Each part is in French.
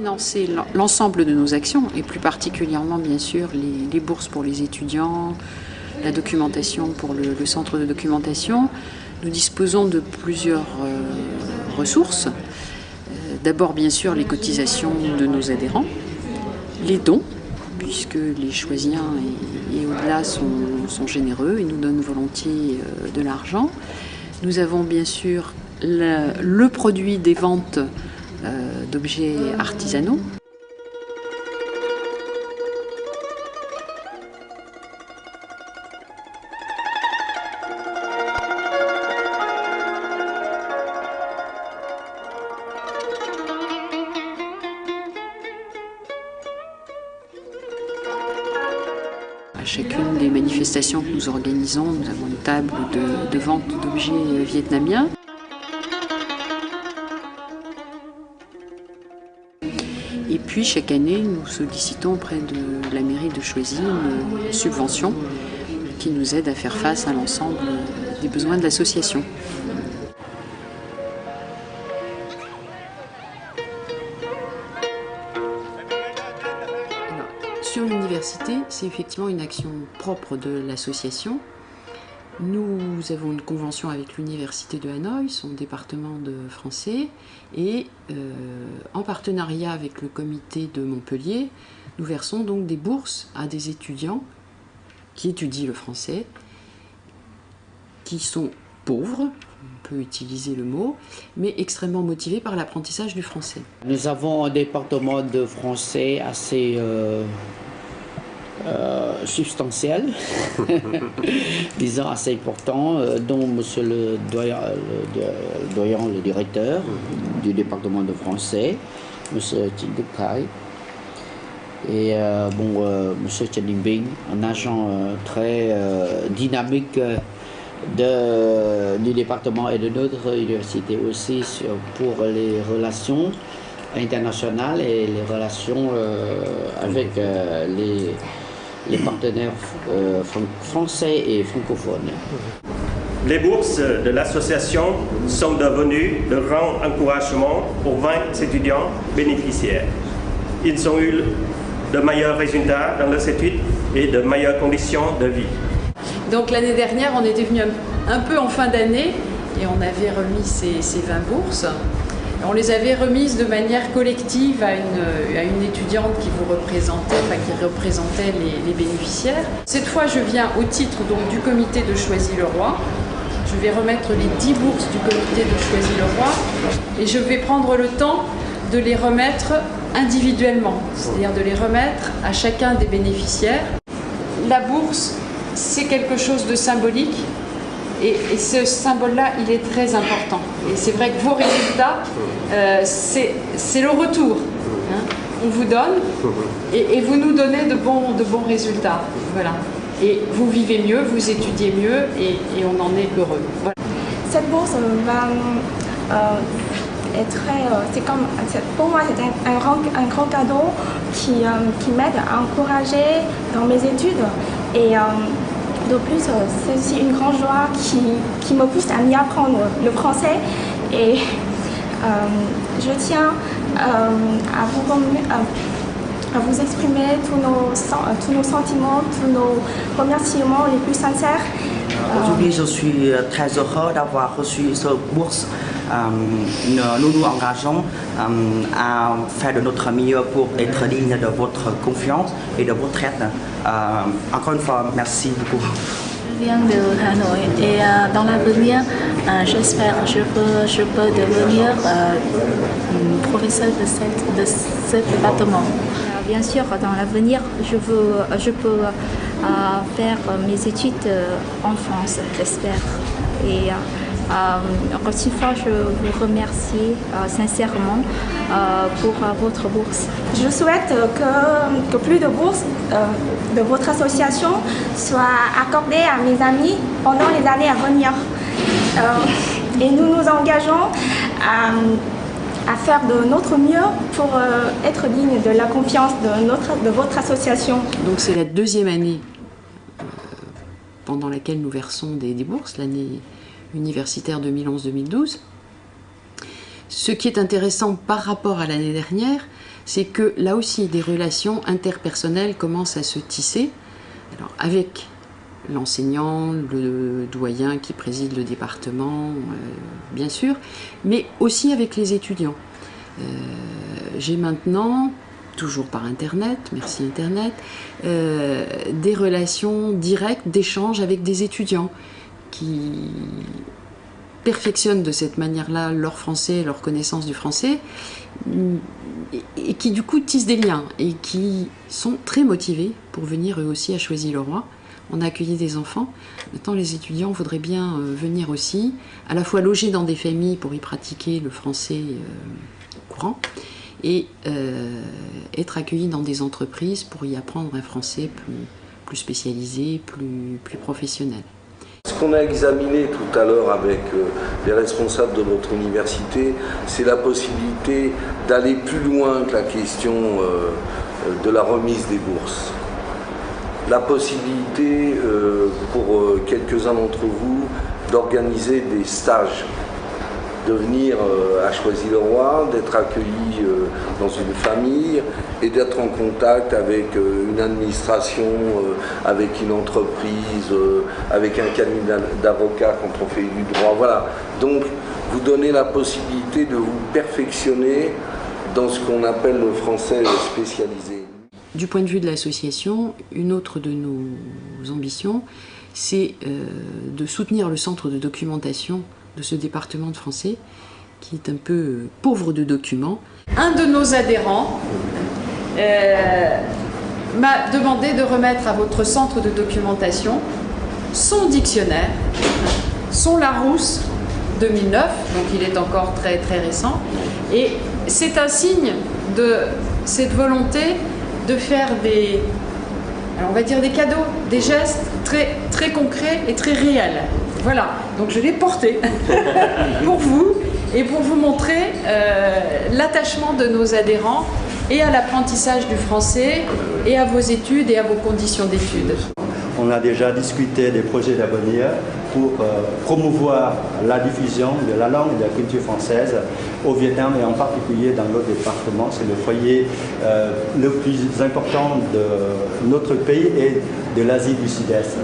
financer l'ensemble de nos actions, et plus particulièrement bien sûr les bourses pour les étudiants, la documentation pour le centre de documentation. Nous disposons de plusieurs ressources. D'abord bien sûr les cotisations de nos adhérents, les dons, puisque les Choisiens et au-delà sont généreux et nous donnent volontiers de l'argent. Nous avons bien sûr le produit des ventes d'objets artisanaux. À chacune des manifestations que nous organisons, nous avons une table de vente d'objets vietnamiens. Et puis chaque année, nous sollicitons auprès de la mairie de Choisy une subvention qui nous aide à faire face à l'ensemble des besoins de l'association. Sur l'université, c'est effectivement une action propre de l'association. Nous avons une convention avec l'université de Hanoï, son département de français, et en partenariat avec le comité de Montpellier, nous versons donc des bourses à des étudiants qui étudient le français, qui sont pauvres, on peut utiliser le mot, mais extrêmement motivés par l'apprentissage du français. Nous avons un département de français assez substantiel, disons assez important, dont monsieur le doyen, le directeur du département de français, monsieur Trinh Đức Thái, et monsieur Trần Đình Bình, un agent très dynamique du département et de notre université aussi pour les relations internationales et les relations avec les partenaires français et francophones. Les bourses de l'association sont devenues de grands encouragements pour 20 étudiants bénéficiaires. Ils ont eu de meilleurs résultats dans leurs études et de meilleures conditions de vie. Donc l'année dernière, on était venu un peu en fin d'année et on avait remis ces 20 bourses. On les avait remises de manière collective à une étudiante qui représentait les bénéficiaires. Cette fois, je viens au titre donc, du comité de Choisy-le-Roi. Je vais remettre les 10 bourses du comité de Choisy-le-Roi et je vais prendre le temps de les remettre individuellement, c'est-à-dire de les remettre à chacun des bénéficiaires. La bourse, c'est quelque chose de symbolique. Et ce symbole-là, il est très important. Et c'est vrai que vos résultats, c'est le retour. Hein. On vous donne et vous nous donnez de bons résultats. Voilà. Et vous vivez mieux, vous étudiez mieux et on en est heureux. Voilà. Cette bourse pour moi, c'est un grand cadeau qui m'aide à encourager dans mes études. Et de plus, c'est aussi une grande joie qui me pousse à m'y apprendre le français. Et je tiens à vous exprimer tous nos sentiments, tous nos remerciements les plus sincères. Aujourd'hui, je suis très heureux d'avoir reçu cette bourse. Nous nous engageons à faire de notre mieux pour être digne de votre confiance et de votre aide. Encore une fois, merci beaucoup. Je viens de Hanoï et dans l'avenir, j'espère que je peux devenir professeur de ce département. Bien sûr, dans l'avenir, je peux faire mes études en France, j'espère. Et encore une fois, je vous remercie sincèrement pour votre bourse. Je souhaite que plus de bourses de votre association soient accordées à mes amis pendant les années à venir. Et nous nous engageons à faire de notre mieux pour être digne de la confiance de votre association. Donc c'est la deuxième année pendant laquelle nous versons des bourses, l'année universitaire 2011-2012. Ce qui est intéressant par rapport à l'année dernière, c'est que là aussi des relations interpersonnelles commencent à se tisser, alors avec l'enseignant, le doyen qui préside le département, bien sûr, mais aussi avec les étudiants. J'ai maintenant, toujours par Internet, merci Internet, des relations directes d'échange avec des étudiants qui perfectionnent de cette manière-là leur français, leur connaissance du français, et qui du coup tissent des liens et qui sont très motivés pour venir eux aussi à Choisy-le-Roi. On a accueilli des enfants. Maintenant, les étudiants voudraient bien venir aussi, à la fois loger dans des familles pour y pratiquer le français courant et être accueillis dans des entreprises pour y apprendre un français plus spécialisé, plus professionnel. Ce qu'on a examiné tout à l'heure avec les responsables de notre université, c'est la possibilité d'aller plus loin que la question de la remise des bourses. La possibilité pour quelques-uns d'entre vous d'organiser des stages, de venir à Choisy-le-Roi, d'être accueilli dans une famille et d'être en contact avec une administration, avec une entreprise, avec un cabinet d'avocats quand on fait du droit. Voilà. Donc vous donnez la possibilité de vous perfectionner dans ce qu'on appelle le français spécialisé. Du point de vue de l'association, une autre de nos ambitions, c'est de soutenir le centre de documentation de ce département de français, qui est un peu pauvre de documents. Un de nos adhérents m'a demandé de remettre à votre centre de documentation son dictionnaire, son Larousse 2009, donc il est encore très très récent, et c'est un signe de cette volonté de faire des, alors on va dire des cadeaux, des gestes très, très concrets et très réels. Voilà, donc je l'ai porté pour vous et pour vous montrer l'attachement de nos adhérents et à l'apprentissage du français et à vos études et à vos conditions d'études. On a déjà discuté des projets d'avenir pour promouvoir la diffusion de la langue et de la culture française au Vietnam et en particulier dans notre département. C'est le foyer le plus important de notre pays et de l'Asie du Sud-Est.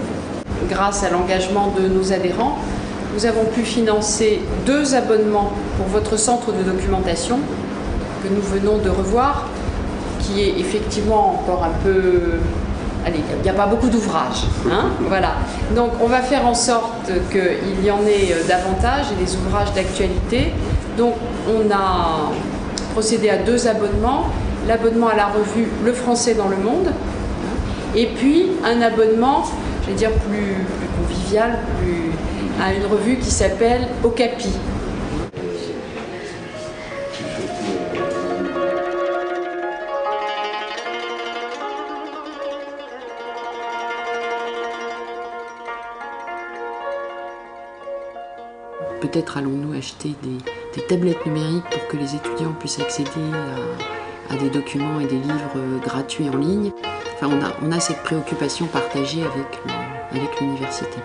Grâce à l'engagement de nos adhérents, nous avons pu financer 2 abonnements pour votre centre de documentation que nous venons de revoir, qui est effectivement encore un peu... Allez, il n'y a pas beaucoup d'ouvrages, hein, voilà. Donc on va faire en sorte qu'il y en ait davantage et des ouvrages d'actualité. Donc on a procédé à 2 abonnements. L'abonnement à la revue Le Français dans le Monde, et puis un abonnement, je vais dire plus convivial, à une revue qui s'appelle Okapi. Peut-être allons-nous acheter des tablettes numériques pour que les étudiants puissent accéder à des documents et des livres gratuits en ligne. Enfin, on a cette préoccupation partagée avec l'université.